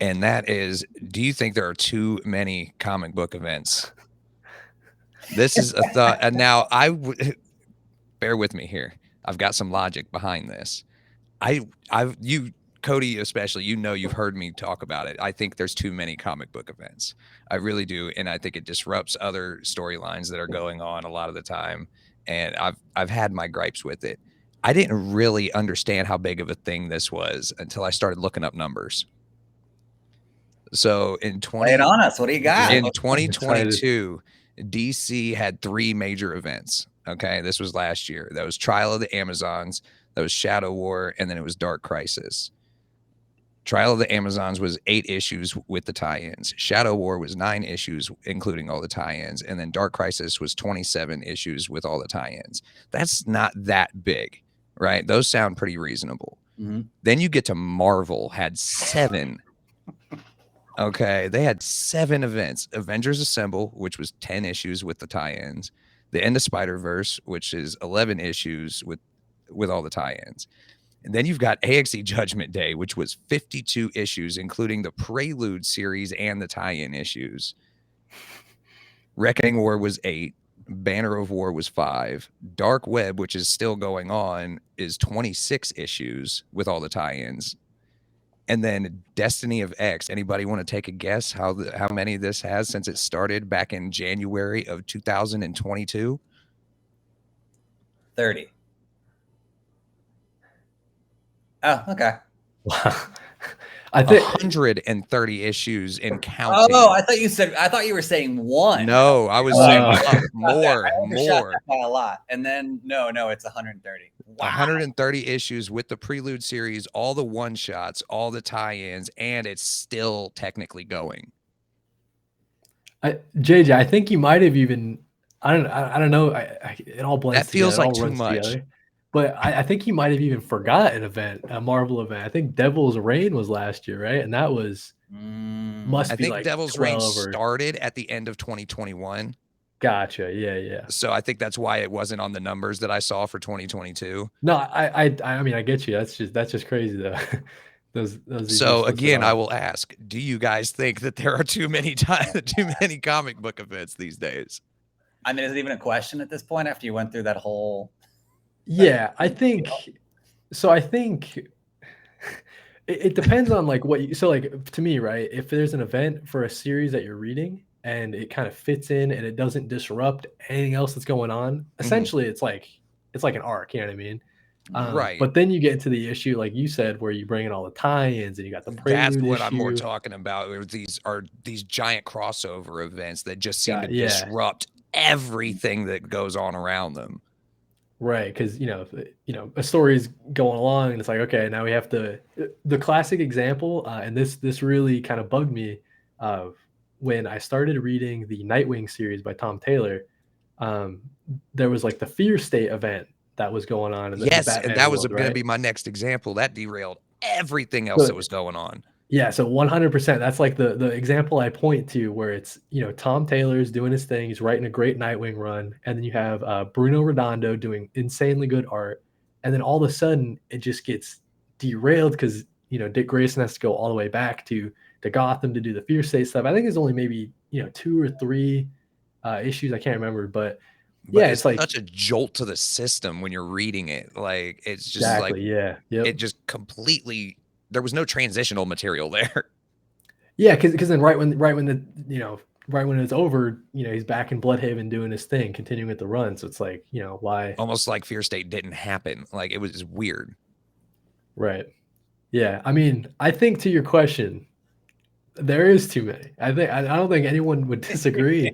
And that is, do you think there are too many comic book events? This is a thought. And now bear with me here. I've got some logic behind this. You, Kody, especially, you've heard me talk about it. I think there's too many comic book events. I really do. And I think it disrupts other storylines that are going on a lot of the time. And I've had my gripes with it. I didn't really understand how big of a thing this was until I started looking up numbers. So Lay it on us. What do you got? In 2022, DC had 3 major events. Okay, this was last year. That was Trial of the Amazons, that was Shadow War, and then it was Dark Crisis. Trial of the Amazons was 8 issues with the tie-ins. Shadow War was 9 issues, including all the tie-ins, and then Dark Crisis was 27 issues with all the tie-ins. That's not that big, right? Those sound pretty reasonable. Mm-hmm. Then you get to Marvel, had 7. Okay, they had 7 events. Avengers Assemble, which was 10 issues with the tie-ins. The End of Spider-Verse, which is 11 issues with all the tie-ins. And then you've got AXE Judgment Day, which was 52 issues, including the Prelude series and the tie-in issues. Reckoning War was 8. Banner of War was 5. Dark Web, which is still going on, is 26 issues with all the tie-ins. And then Destiny of X. Anybody want to take a guess how many this has since it started back in January of 2022? 30. Oh, okay. Wow. I think 130 issues in counting. Oh, I thought you were saying 1. No, I was saying more. That by a lot. And then no, it's 130. Wow. 130 issues with the Prelude series, all the one-shots, all the tie-ins, and it's still technically going. JJ, I think you might have even, I don't know. It all blends That feels together. like too much. Together. But I think he might have even forgot an event, a Marvel event. I think Devil's Reign was last year, right? And that was I think like Devil's Reign started at the end of 2021. Gotcha. Yeah. So I think that's why it wasn't on the numbers that I saw for 2022. No, I mean I get you. That's just crazy though. those so again, I will ask: do you guys think that there are too many comic book events these days? I mean, is it even a question at this point after you went through that whole? Yeah, I think so. I think it depends on like what you, so like to me, right? If there's an event for a series that you're reading and it kind of fits in and it doesn't disrupt anything else that's going on, essentially it's like an arc, you know what I mean? Right. But then you get into the issue, like you said, where you bring in all the tie-ins and you got the Prelude That's what issue. I'm more talking about. These giant crossover events that just seem to disrupt everything that goes on around them. Right, because a story is going along and it's like, okay, now we have to. The classic example, and this really kind of bugged me, when I started reading the Nightwing series by Tom Taylor. There was like the Fear State event that was going on. And that was going to be my next example. That derailed everything else that was going on. Yeah, so 100%. That's like the example I point to where it's, Tom Taylor's doing his thing. He's writing a great Nightwing run. And then you have Bruno Redondo doing insanely good art. And then all of a sudden it just gets derailed because, Dick Grayson has to go all the way back to Gotham to do the Fear State stuff. I think it's only maybe, 2 or 3 issues. I can't remember. But yeah, it's like such a jolt to the system when you're reading it. Like, it's just it just completely... There was no transitional material there. Yeah, because then right when it's over, he's back in Bloodhaven doing his thing, continuing with the run. So it's like, why? Almost like Fear State didn't happen. Like, it was weird. Right. Yeah. I mean, I think to your question, there is too many. I don't think anyone would disagree.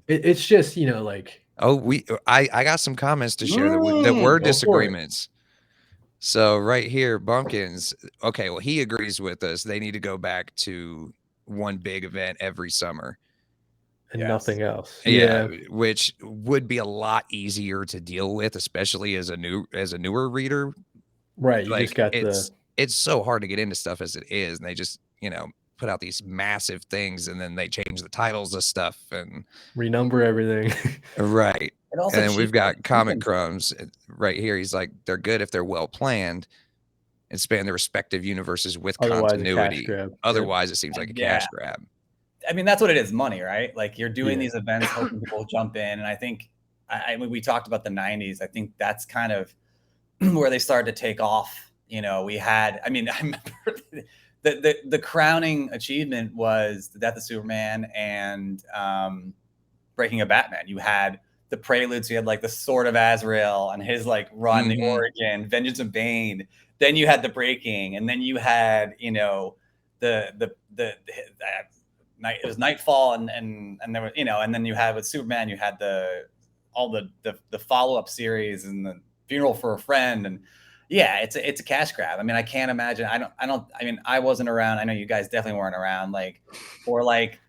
It's just, like. Oh, I got some comments to share that were disagreements. So right here, Bumpkins, okay, well, he agrees with us. They need to go back to one big event every summer. And nothing else. Yeah, which would be a lot easier to deal with, especially as a newer reader. Right, you like, just got it's so hard to get into stuff as it is, and they just, put out these massive things, and then they change the titles of stuff and renumber everything. Right. And then we've got Comic Crumbs right here. He's like, they're good if they're well planned, and span their respective universes with Otherwise, a cash continuity. grab. Yep. Otherwise, it seems like a cash grab. I mean, that's what it is, money, right? Like you're doing Yeah. these events, hoping people will jump in. And I think, we talked about the 90s. I think that's kind of where they started to take off. You know, we had, I mean, I remember the crowning achievement was the Death of Superman and Breaking of Batman. You had the preludes, you had like the Sword of Azrael and his like run, the origin, Vengeance of Bane. Then you had the breaking, and then you had, you know, the night, it was Nightfall, and there was, you know, and then you had with Superman, you had all the follow-up series and the Funeral for a Friend, and yeah, it's a cash grab. I mean, I can't imagine. I mean, I wasn't around. I know you guys definitely weren't around. Like, or like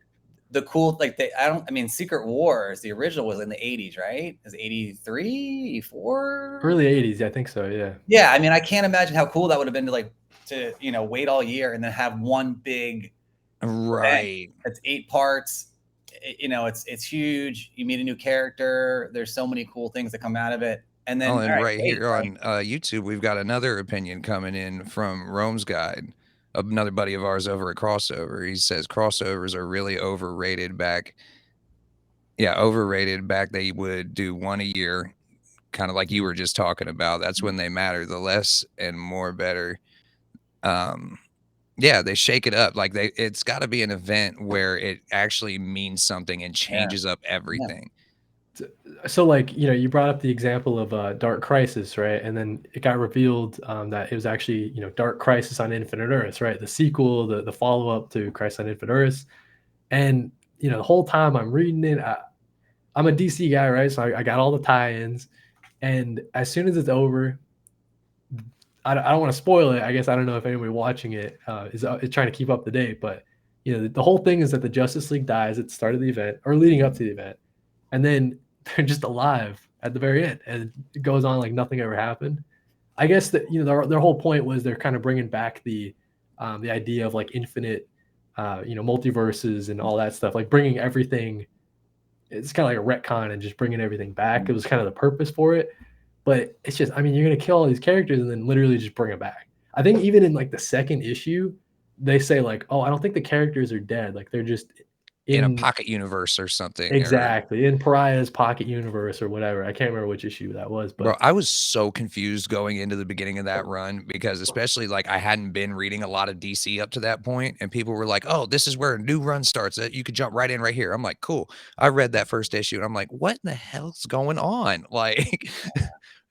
the cool, like I mean, Secret Wars, the original was in the 80s, right? It was 83, 84? Early 80s, I think so, yeah. Yeah, I mean, I can't imagine how cool that would have been to you know, wait all year and then have one big Right. It's 8 parts. You know, it's huge. You meet a new character. There's so many cool things that come out of it. And then here on YouTube, we've got another opinion coming in from Rome's Guide, another buddy of ours over at Crossover. He says crossovers are really overrated back. Yeah, overrated back. They would do one a year, kind of like you were just talking about. That's when they matter the less and more better. Yeah, they shake it up. Like it's got to be an event where it actually means something and changes up everything. So like, you know, you brought up the example of Dark Crisis, right? And then it got revealed that it was actually, you know, Dark Crisis on Infinite Earths, right? The sequel, the follow-up to Crisis on Infinite Earths. And, you know, the whole time I'm reading it, I'm a DC guy, right? So I got all the tie-ins. And as soon as it's over, I don't want to spoil it. I guess I don't know if anybody watching it is trying to keep up to date, but you know, the whole thing is that the Justice League dies at the start of the event or leading up to the event, and then they're just alive at the very end, and it goes on like nothing ever happened. I guess that, you know, their whole point was they're kind of bringing back the idea of like infinite, you know, multiverses and all that stuff, like bringing everything. It's kind of like a retcon and just bringing everything back. It was kind of the purpose for it. But it's just, I mean, you're going to kill all these characters and then literally just bring them back. I think even in like the second issue, they say like, oh, I don't think the characters are dead. Like they're just in a pocket universe or something. Exactly. In Pariah's pocket universe or whatever. I can't remember which issue that was. But bro, I was so confused going into the beginning of that run because especially like I hadn't been reading a lot of DC up to that point, and people were like, oh, this is where a new run starts. You could jump right in right here. I'm like, cool. I read that first issue and I'm like, what in the hell's going on? Like,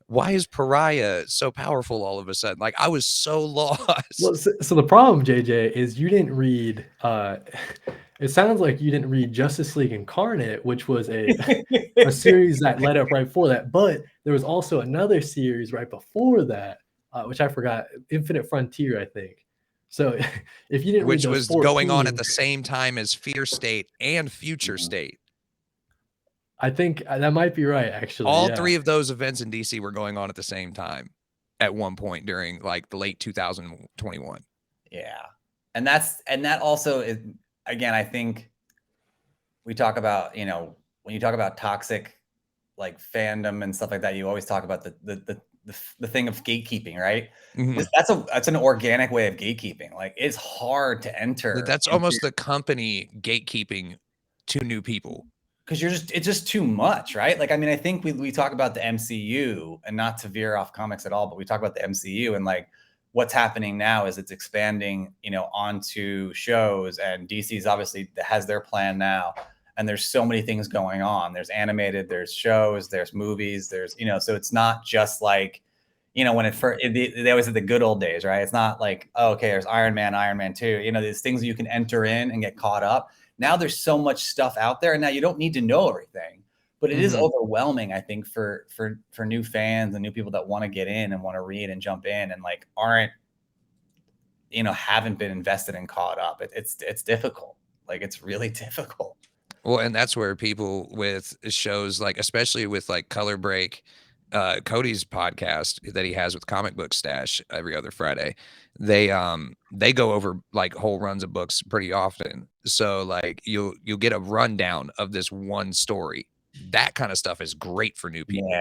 why is Pariah so powerful all of a sudden? Like, I was so lost. Well, so the problem, JJ, is you didn't read it sounds like you didn't read Justice League Incarnate, which was a series that led up right before that. But there was also another series right before that, which I forgot, Infinite Frontier, I think. So if you didn't which read was 14, going on at the same time as Fear State and Future State. I think that might be right, actually. All three of those events in DC were going on at the same time at one point during like the late 2021. Yeah. And that also is, again, I think we talk about, you know, when you talk about toxic like fandom and stuff like that, you always talk about the thing of gatekeeping, right? Mm-hmm. That's an organic way of gatekeeping. Like it's hard to enter. That's almost the company gatekeeping to new people. Because it's just too much, right? Like, I mean, I think we talk about the MCU, and not to veer off comics at all, but we talk about the MCU and like what's happening now is it's expanding, you know, onto shows, and DC's obviously has their plan now. And there's so many things going on. There's animated, there's shows, there's movies, there's, you know, so it's not just like, you know, when they always said the good old days, right? It's not like, oh, okay, there's Iron Man 2, you know, there's things you can enter in and get caught up. Now there's so much stuff out there, and now you don't need to know everything, but it is overwhelming, I think, for new fans and new people that want to get in and want to read and jump in and like aren't, you know, haven't been invested and caught up. It's difficult. Like it's really difficult. Well, and that's where people with shows like, especially with like Color Break, Kody's podcast that he has with Comic Book Stash every other Friday, they go over like whole runs of books pretty often. So like you'll get a rundown of this one story. That kind of stuff is great for new people.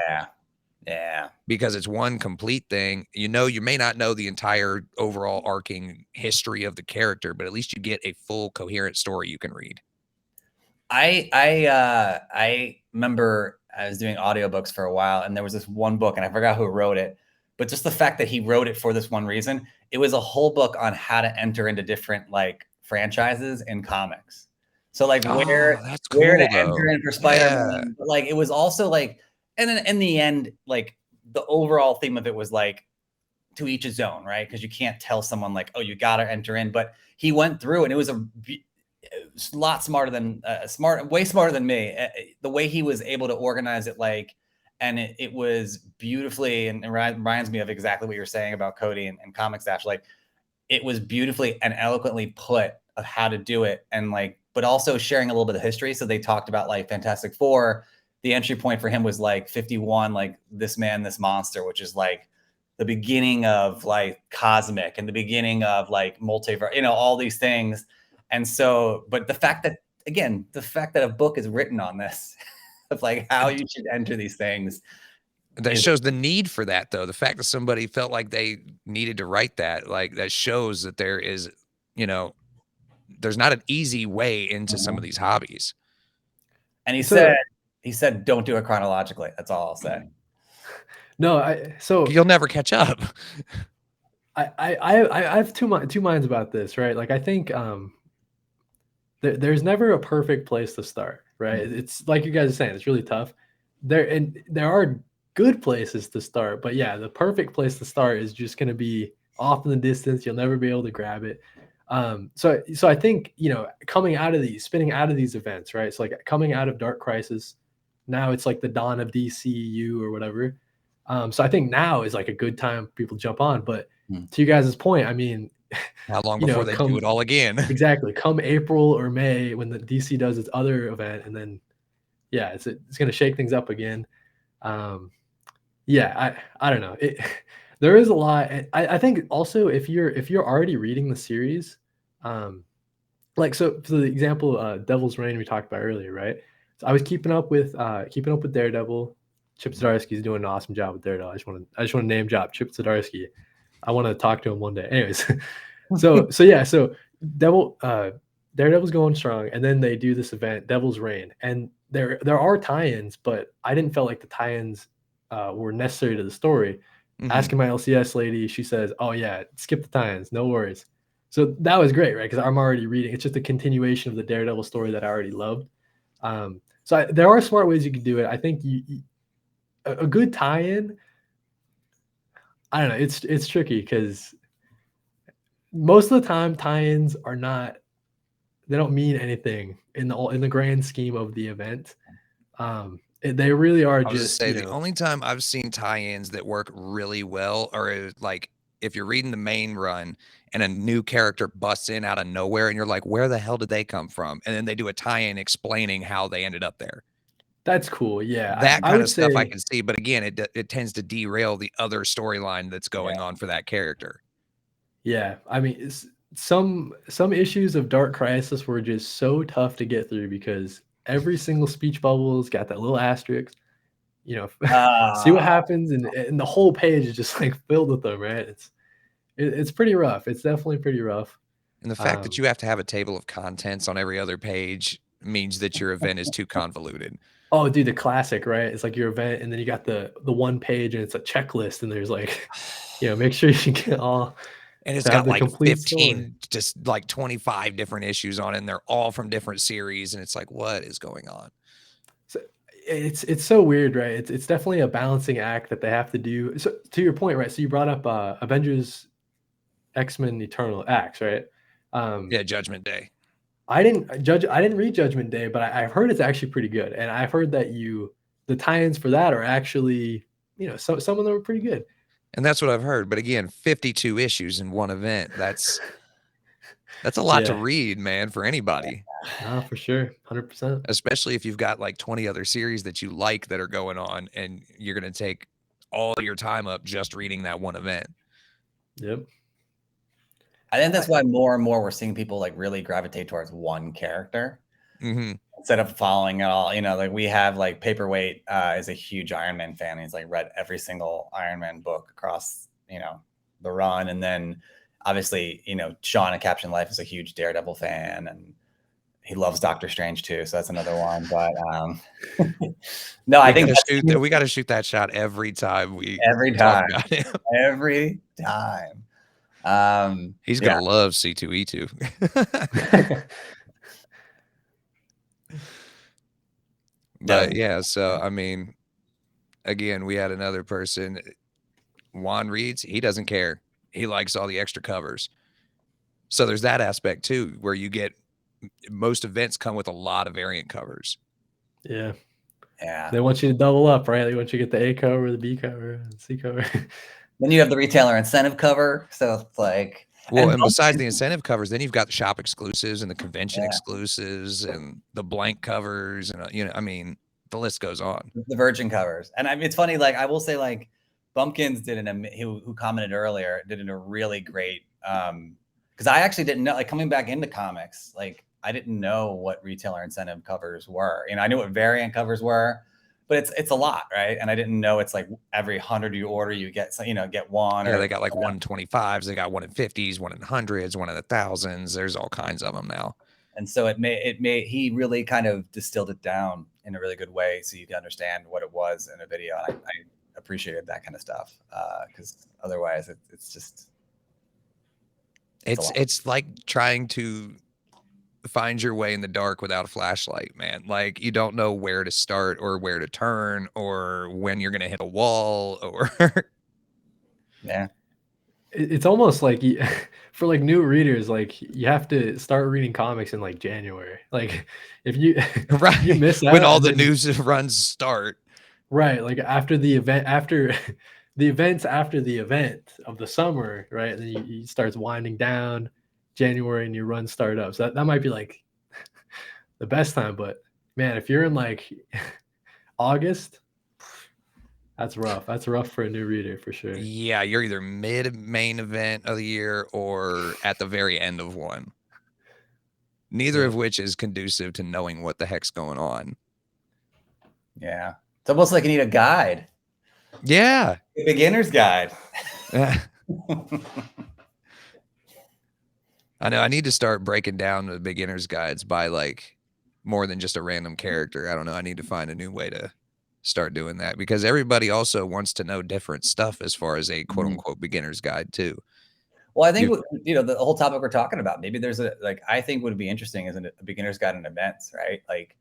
Yeah. Because it's one complete thing. You may not know the entire overall arcing history of the character, but at least you get a full coherent story you can read. I remember I was doing audiobooks for a while, and there was this one book, and I forgot who wrote it, but just the fact that he wrote it for this one reason, it was a whole book on how to enter into different like franchises in comics. So like That's where cool to enter though. in for Yeah. Spider-Man, but like it was also like, and then in the end, like the overall theme of it was like to each his own, right? Because you can't tell someone like, oh, you got to enter in. But he went through, and it was a lot smarter than way smarter than me. The way he was able to organize it, like, and it was beautifully, and it reminds me of exactly what you're saying about Kody and Comic Stash. Like, it was beautifully and eloquently put of how to do it, and like, but also sharing a little bit of history. So they talked about like Fantastic Four. The entry point for him was like 51, like this man, this monster, which is like the beginning of like cosmic and the beginning of like multiverse, all these things. And so, but the fact that, again, the fact that a book is written on this of like how you should enter these things. That shows the need for that, though. The fact that somebody felt like they needed to write that, like that shows that there is, there's not an easy way into some of these hobbies. And he said, don't do it chronologically. That's all I'll say. No, you'll never catch up. I have two minds about this, right? Like I think there's never a perfect place to start, right? Mhm. It's like you guys are saying, it's really tough. There are good places to start, but yeah, the perfect place to start is just going to be off in the distance. You'll never be able to grab it. So I think spinning out of these events, right? So like coming out of Dark Crisis, now it's like the dawn of DCU or whatever. So I think now is like a good time for people to jump on. But to you guys' point, I mean, how long before they do it all again? Exactly. Come April or May when the DC does its other event, and then yeah, it's going to shake things up again. Yeah, I don't know. There is a lot. I think also if you're already reading the series, like so for the example, Devil's Reign we talked about earlier, right? So I was keeping up with Daredevil. Chip Zdarsky is doing an awesome job with Daredevil. I just want to name drop Chip Zdarsky. I want to talk to him one day. Anyways, so Daredevil's going strong, and then they do this event, Devil's Reign, and there are tie-ins, but I didn't feel like the tie-ins were necessary to the story. Mhm. Asking my LCS lady, she says, "Oh yeah, skip the tie-ins, no worries." So that was great, right? Because I'm already reading. It's just a continuation of the Daredevil story that I already loved. There are smart ways you can do it. I think a good tie-in. I don't know. It's tricky because most of the time tie-ins are not. They don't mean anything in the grand scheme of the event. They really are I was just say the only time I've seen tie-ins that work really well are like if you're reading the main run and a new character busts in out of nowhere and you're like, where the hell did they come from? And then they do a tie-in explaining how they ended up there. That's cool. Yeah, That I kind would of stuff I say can see, but again, it tends to derail the other storyline that's going on for that character. Yeah, I mean, some issues of Dark Crisis were just so tough to get through because every single speech bubble's got that little asterisk. See what happens, and the whole page is just like filled with them. Right? It's pretty rough. It's definitely pretty rough. And the fact that you have to have a table of contents on every other page means that your event is too convoluted. Oh, dude, the classic, right? It's like your event, and then you got the one page, and it's a checklist, and there's like, make sure you get all. And it's to have got the like complete 15, story. just like 25 different issues on it, and they're all from different series. And it's like, what is going on? So it's so weird, right? It's definitely a balancing act that they have to do. So to your point, right? So you brought up Avengers, X-Men, Eternal Acts, right? Yeah, Judgment Day. I didn't read Judgment Day, but I've heard it's actually pretty good, and I've heard that the tie-ins for that are actually, some of them are pretty good. And that's what I've heard. But again, 52 issues in one event. That's a lot to read, man, for anybody. No, for sure. 100%. Especially if you've got like 20 other series that you like that are going on and you're going to take all your time up just reading that one event. Yep. I think that's why more and more we're seeing people like really gravitate towards one character. Mm-hmm. set up a following at all. You know, like we have like Paperweight is a huge Iron Man fan. He's like read every single Iron Man book across, you know, the run. And then obviously, you know, Sean at Captain Life is a huge Daredevil fan, and he loves Doctor Strange too. So that's another one. But no, I think we got to shoot that shot every time we talk about him. Every time. He's gonna love C2E2. But yeah, so I mean, again, we had another person, Juan Reeds. He doesn't care. He likes all the extra covers. So there's that aspect too, where you get most events come with a lot of variant covers. Yeah. Yeah. They want you to double up, right? They want you to get the A cover, the B cover, and the C cover. Then you have the retailer incentive cover. So it's like, well, and besides the incentive covers, then you've got the shop exclusives and the convention exclusives and the blank covers, and you know, I mean, the list goes on. The virgin covers. And I mean, it's funny, like I will say, like Bumpkins did who commented earlier, did a really great because I actually didn't know, like coming back into comics, like I didn't know what retailer incentive covers were. You know, I knew what variant covers were, but it's a lot, right? And I didn't know it's like every 100 you order, you get, you know, get one. Yeah, they got like 125s, they got one in 50s, one in hundreds, one in the thousands. There's all kinds of them now. And so he really kind of distilled it down in a really good way, so you can understand what it was in a video. I appreciated that kind of stuff because otherwise it's just it's like trying to find your way in the dark without a flashlight, man. Like you don't know where to start or where to turn or when you're gonna hit a wall or yeah. It's almost like for like new readers, like you have to start reading comics in like January. Like if you right, you miss out when all the news runs start. Right, like after the event, after the events after the event of the summer, right? And then you starts winding down January and your runs start up. So that might be like the best time. But man, if you're in like August, that's rough. That's rough for a new reader for sure. Yeah, you're either mid main event of the year or at the very end of one. Neither of which is conducive to knowing what the heck's going on. Yeah. It's almost like you need a guide. Yeah. A beginner's guide. I know I need to start breaking down the beginner's guides by like more than just a random character. I don't know. I need to find a new way to start doing that because everybody also wants to know different stuff as far as a quote unquote beginner's guide too. Well, I think, you know, the whole topic we're talking about, maybe there's I think would be interesting is a beginner's guide in events, right? Like,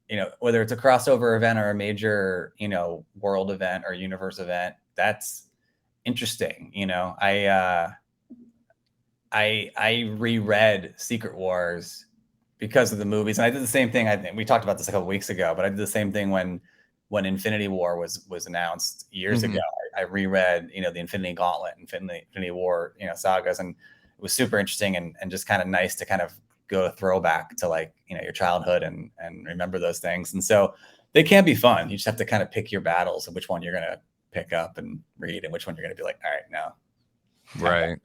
you know, whether it's a crossover event or a major, you know, world event or universe event, that's interesting. You know, I reread Secret Wars because of the movies, and I did the same thing. I think we talked about this a couple weeks ago, but I did the same thing when Infinity War was announced years ago. I reread, you know, the Infinity Gauntlet, Infinity War, you know, sagas, and it was super interesting and just kind of nice to kind of go throwback to like, you know, your childhood and remember those things. And so they can be fun. You just have to kind of pick your battles of which one you're going to pick up and read and which one you're going to be like, all right, no. Right.